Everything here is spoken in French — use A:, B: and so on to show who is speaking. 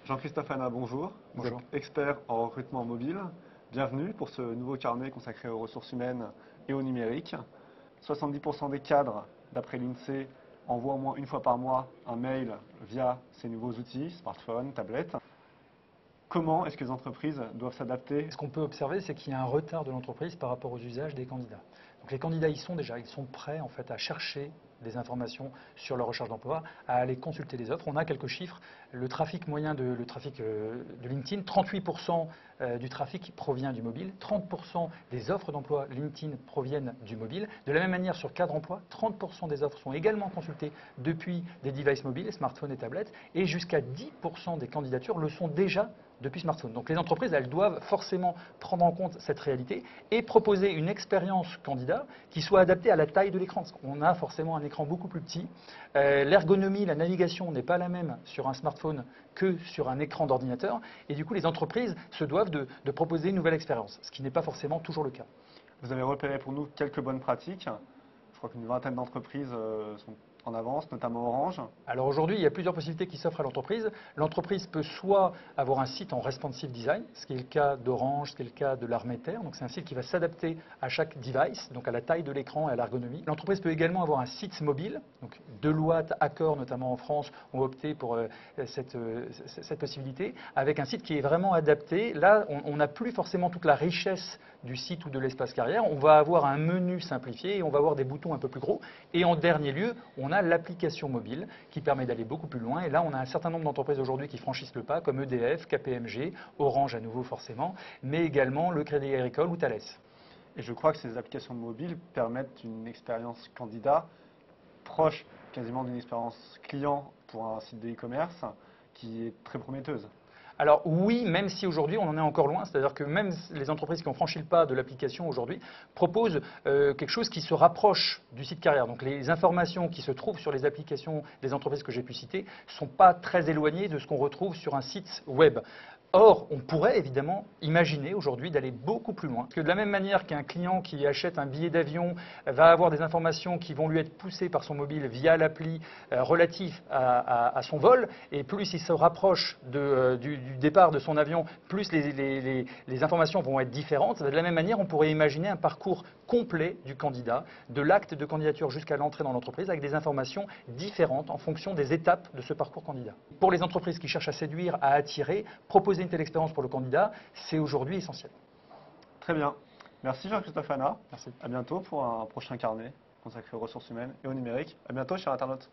A: Jean-Christophe Hanna, bonjour. Vous êtes
B: Bonjour.
A: expert en recrutement mobile. Bienvenue pour ce nouveau carnet consacré aux ressources humaines et au numérique. 70% des cadres, d'après l'INSEE, envoient au moins une fois par mois un mail via ces nouveaux outils, smartphone, tablette. Comment est-ce que les entreprises doivent s'adapter?
B: Ce qu'on peut observer, c'est qu'il y a un retard de l'entreprise par rapport aux usages des candidats. Donc les candidats ils sont prêts en fait à chercher des informations sur leur recherche d'emploi, à aller consulter les offres. On a quelques chiffres. Le trafic moyen de LinkedIn, 38% du trafic provient du mobile, 30% des offres d'emploi LinkedIn proviennent du mobile. De la même manière, sur Cadre Emploi, 30% des offres sont également consultées depuis des devices mobiles, smartphones et tablettes, et jusqu'à 10% des candidatures le sont déjà depuis smartphone. Donc les entreprises, elles doivent forcément prendre en compte cette réalité et proposer une expérience candidat qui soit adaptée à la taille de l'écran. On a forcément un écran beaucoup plus petit. L'ergonomie, la navigation n'est pas la même sur un smartphone que sur un écran d'ordinateur. Et du coup, les entreprises se doivent de proposer une nouvelle expérience, ce qui n'est pas forcément toujours le cas.
A: Vous avez repéré pour nous quelques bonnes pratiques. Je crois qu'une vingtaine d'entreprises sont en avance, notamment Orange.
B: Alors aujourd'hui, il y a plusieurs possibilités qui s'offrent à l'entreprise. L'entreprise peut soit avoir un site en responsive design, ce qui est le cas d'Orange, ce qui est le cas de l'Armée de Terre. Donc c'est un site qui va s'adapter à chaque device, donc à la taille de l'écran et à l'ergonomie. L'entreprise peut également avoir un site mobile. Donc Deloitte, Accor, notamment en France, ont opté pour cette possibilité, avec un site qui est vraiment adapté. Là, on n'a plus forcément toute la richesse du site ou de l'espace carrière. On va avoir un menu simplifié et on va avoir des boutons un peu plus gros. Et en dernier lieu, on a l'application mobile qui permet d'aller beaucoup plus loin. Et là, on a un certain nombre d'entreprises aujourd'hui qui franchissent le pas, comme EDF, KPMG, Orange à nouveau forcément, mais également le Crédit Agricole ou Thales.
A: Et je crois que ces applications mobiles permettent une expérience candidat proche quasiment d'une expérience client pour un site de e-commerce qui est très prometteuse.
B: Alors oui, même si aujourd'hui on en est encore loin, c'est-à-dire que même les entreprises qui ont franchi le pas de l'application aujourd'hui proposent quelque chose qui se rapproche du site carrière. Donc les informations qui se trouvent sur les applications des entreprises que j'ai pu citer ne sont pas très éloignées de ce qu'on retrouve sur un site web. Or, on pourrait évidemment imaginer aujourd'hui d'aller beaucoup plus loin. Parce que de la même manière qu'un client qui achète un billet d'avion va avoir des informations qui vont lui être poussées par son mobile via l'appli relatif à son vol, et plus il se rapproche du départ de son avion, plus les informations vont être différentes. De la même manière, on pourrait imaginer un parcours complet du candidat, de l'acte de candidature jusqu'à l'entrée dans l'entreprise, avec des informations différentes en fonction des étapes de ce parcours candidat. Pour les entreprises qui cherchent à séduire, à attirer, proposer une telle expérience pour le candidat, c'est aujourd'hui essentiel.
A: Très bien. Merci Jean-Christophe Hanna.
B: Merci.
A: À bientôt pour un prochain carnet consacré aux ressources humaines et au numérique. À bientôt, chers internautes.